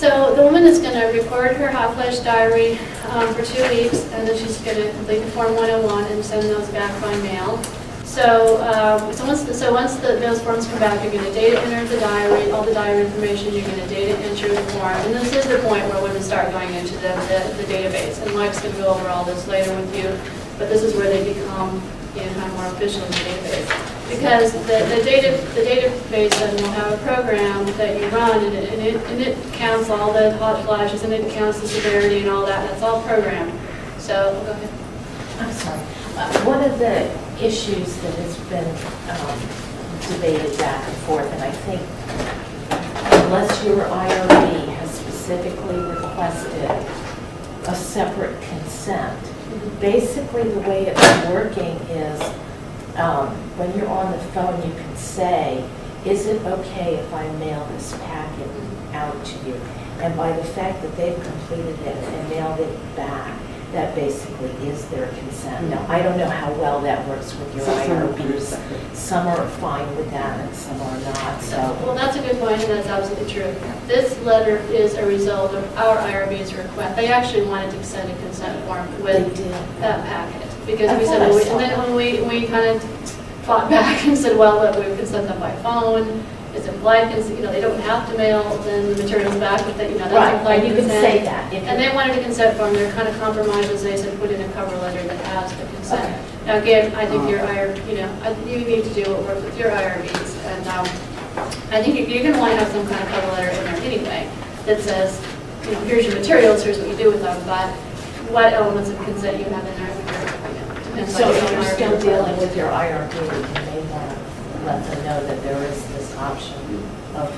So the woman is going to record her hot flash diary for 2 weeks, and then she's going to complete the Form 101 and send those back by mail. So, once those forms come back, you're going to data enter the diary, all the diary information, you're going to data enter the form. And this is the point where women start going into the database. And Mike's going to go over all this later with you, but this is where they become kind of more official in the database. Because the database then will have a program that you run, and it counts all the hot flashes, and it counts the severity and all that. That's all programmed. So, go ahead. I'm sorry. One of the issues that has been debated back and forth, and I think unless your IRB has specifically requested a separate consent, basically the way it's working is when you're on the phone, you can say, is it okay if I mail this packet out to you? And by the fact that they've completed it and mailed it back, that basically is their consent. Now, I don't know how well that works with your IRBs. Some are fine with that and some are not. So, well, that's a good point, and that's absolutely true. This letter is a result of our IRB's request. They actually wanted to send a consent form with that packet. Because we said, and then when we kind of fought back and said, well, look, we could send them by phone. It's implied consent. They don't have to mail then the materials back, but that's implied consent. You can say that. And they wanted a consent form. They're kind of compromises. They said put in a cover letter that has the consent. Okay. Now again, I think your IRB, you need to do what works with your IRBs, and I think you're going to want to have some kind of cover letter in there anyway that says, here's your materials, here's what you do with them, but what elements of consent you have in there. So if you're still dealing with your IRB, you may want to let them know that there is this option of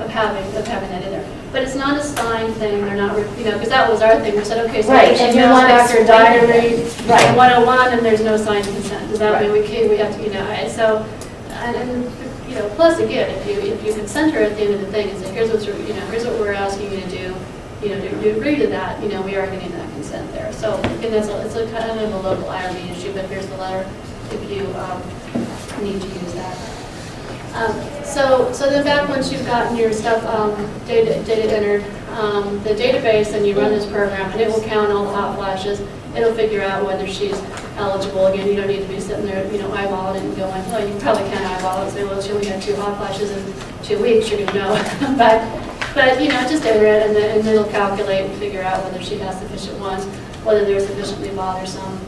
having that in there. But it's not a signed thing. They're not, because that was our thing. We said, okay, so right, she and you mails want back us her to diary, right. 101, and there's no signed consent. Does that mean we have to, so, and plus again, if you consent her at the end of the thing and say, here's what we're asking you to do, to agree to that, we are getting that consent there. So again, it's a kind of a local IRB issue, but here's the letter if you need to use that. So then back once you've gotten your stuff data entered, the database, and you run this program, and it will count all the hot flashes. It'll figure out whether she's eligible. Again, you don't need to be sitting there, eyeballing it and going, oh, you probably can't eyeball it and say, well, she only had 2 hot flashes in 2 weeks. You're going to know. But just enter it, and then it'll calculate and figure out whether she has sufficient ones, whether they're sufficiently bothersome.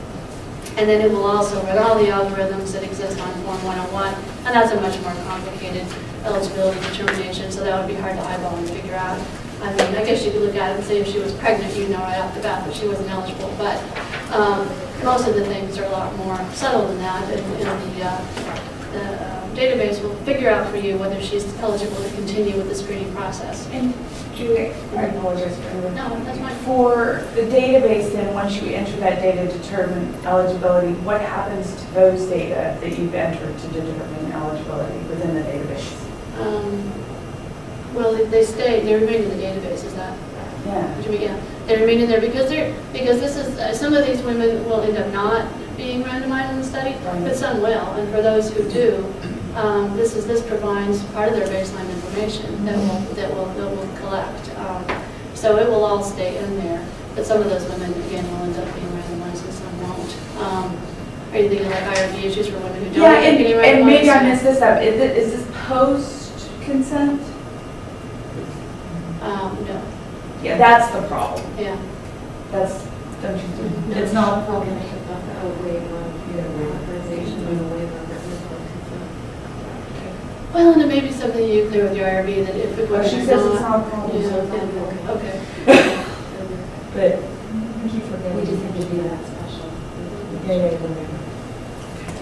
And then it will also run all the algorithms that exist on Form 101, and that's a much more complicated eligibility determination, so that would be hard to eyeball and figure out. I mean, I guess you could look at it and say if she was pregnant, you'd know right off the bat that she wasn't eligible, but most of the things are a lot more subtle than that, and the database will figure out for you whether she's eligible to continue with the screening process. And Julie, I apologize for interrupting. No, that's fine. For the database, then, once you enter that data to determine eligibility, what happens to those data that you've entered to determine eligibility within the database? Well, they remain in the database, is that? Yeah. Yeah, they remain in there because this is, some of these women will end up not being randomized in the study, but some will, and for those who do, this provides part of their baseline information that will collect. So it will all stay in there, but some of those women again will end up being randomized and some won't. Are you thinking like IRB issues for women who don't? Yeah, and maybe I missed this up. Is this post consent? No. Yeah, that's the problem. Yeah. Don't you think? No, it's not a problem about the waiver of authorization or the waiver of written consent. Well, and it may be something you clear with your IRB that if it was She says it's not a problem. Yeah, so it's then- not okay. okay. But I keep forgetting. We just have to do that special. Yeah.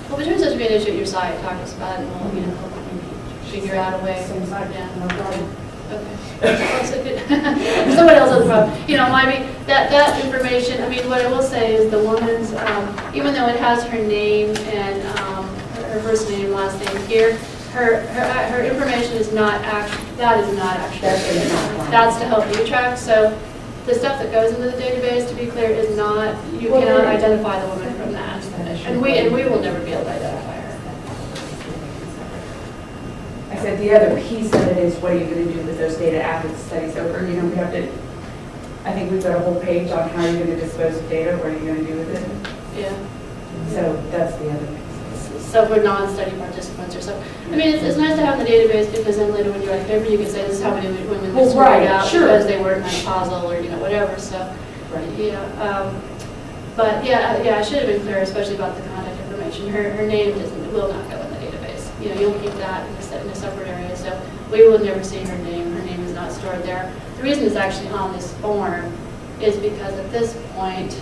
Well, if it turns out to be an issue at your site, talk to us about it, and we'll, figure out a way. Same side. Yeah. No problem. Okay. Well, so good. Someone else has a problem. That information, what I will say is the woman's, even though it has her name and her first name, last name here, her information is not actually, that's to help you track. So the stuff that goes into the database, to be clear, is not, you cannot identify the woman from that. And we will never be able to identify her. I said the other piece of it is what are you going to do with those data after the study's over? You know, we have to, I think we've got a whole page on how you're going to dispose of data, what are you going to do with it? Yeah. So that's the other piece. So for non-study participants or so. I mean, it's nice to have the database because then later when you write a paper, you can say this is how many women Well, this right, figured out sure. because they were menopausal or, you know, whatever, so. Yeah, but yeah, I should have been clear, especially about the contact information. Her name will not go in the database. You know, you'll keep that in a separate area, so we will never see her name. Her name is not stored there. The reason it's actually on this form is because at this point,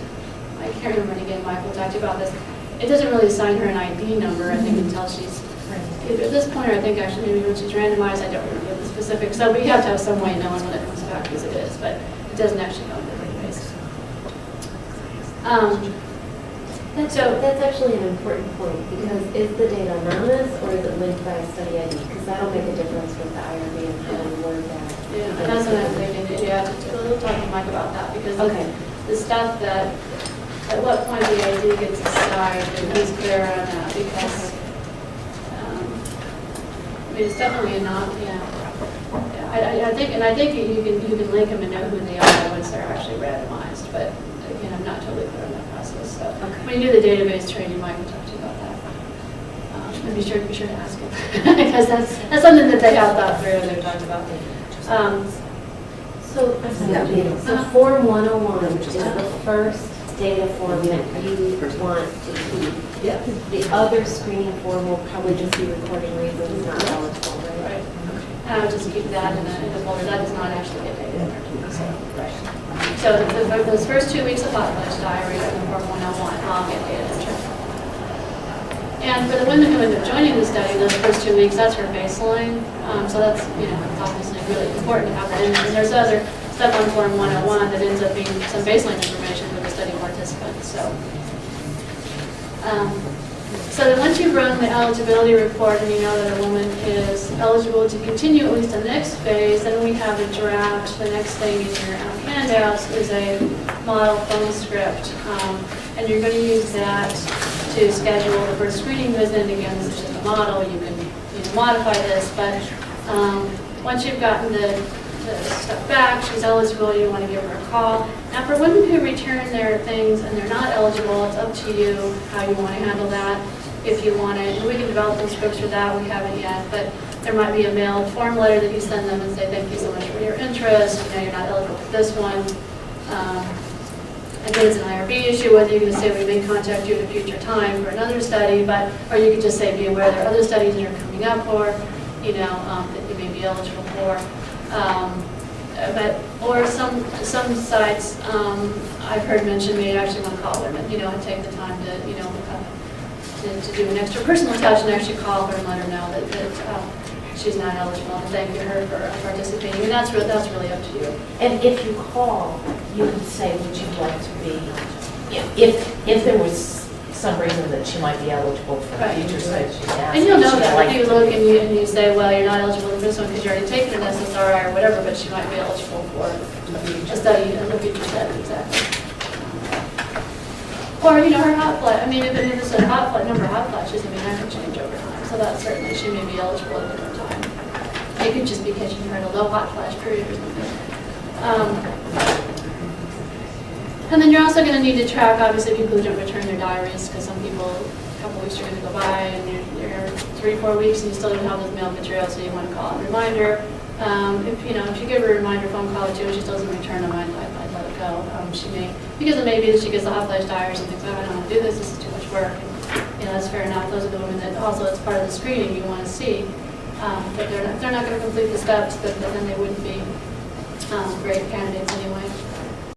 I can't remember again, Michael talked about this, it doesn't really assign her an ID number, I think, until she's, either at this point, or I think actually maybe when she's randomized, I don't remember the specifics. So we have to have some way of knowing when it comes back as it is, but it doesn't actually go in the database. That's actually an important point, because is the data anonymous or is it linked by a study ID? Because that'll make a difference with the IRB and how we word that. Yeah, and that's what I'm thinking, yeah, we'll talk to Mike about that, because Okay. the stuff that, at what point the ID gets assigned, and he's clear on that, because, I mean, it's definitely not, yeah. I think you can link them and know who they are once they're actually randomized, but again, I'm not totally clear on that process, so. Okay. When you do the database training, Mike will talk to you about that. And be sure to ask him, because that's something that they have thought through and they've talked about. So Form 101 is the first data form that you want to keep. Yeah. The other screening form will probably just be recording reasons not eligible, right? Right. And I would just keep that in a folder. That does not actually get data entered. So, right. So those first 2 weeks of hot flash diary and the Form 101, I'll get data entered. And for the women who end up joining the study, those first 2 weeks, that's her baseline. So that's, you know, obviously really important to have that in. And there's other stuff on Form 101 that ends up being some baseline information for the study participants. So then once you've run the eligibility report and you know that a woman is eligible to continue at least the next phase, then we have a draft. The next thing in your handouts is a model phone script. And you're going to use that to schedule the first screening visit. Again, this is just a model. You can modify this, but once you've gotten the stuff back, she's eligible, you want to give her a call. Now for women who return their things and they're not eligible, it's up to you how you want to handle that. If you want it, and we can develop some scripts for that, we haven't yet, but there might be a mailed form letter that you send them and say, thank you so much for your interest, you know, you're not eligible for this one. I think it's an IRB issue, whether you're going to say we may contact you at a future time for another study, or you can just say be aware there are other studies that you're coming up for, you know, that you may be eligible for. Or some sites I've heard mentioned may actually want to call women, you know, and take the time to, you know, to do an extra personal touch and actually call her and let her know that she's not eligible, and thank her for participating. And that's really up to you. And if you call, you can say, would you like to be, if there was some reason that she might be eligible for a Right. future study, she'd ask. And you'll know if she'd that like if you to look be- and you say, well, you're not eligible for this one because you already taken an SSRI or whatever, but she might be eligible for a study, a future study, exactly. Or, you know, her hot flash, I mean, if it's a number of hot flashes, I mean, that could change over time. So that certainly she may be eligible at a different time. It could just be catching her at a low hot flash period or something. And then you're also going to need to track, obviously, people who don't return their diaries, because some people, a couple weeks are going to go by, and you're 3-4 weeks, and you still don't have those mail material, so you want to call a reminder. If you give her a reminder phone call or two, and she still doesn't return them, I'd let it go. She may, because it may be that she gets the hot flash diaries and thinks, oh, I don't want to do this is too much work. And, you know, that's fair enough. Those are the women that also, as part of the screening, you want to see. But if they're not going to complete the steps, then they wouldn't be great candidates anyway.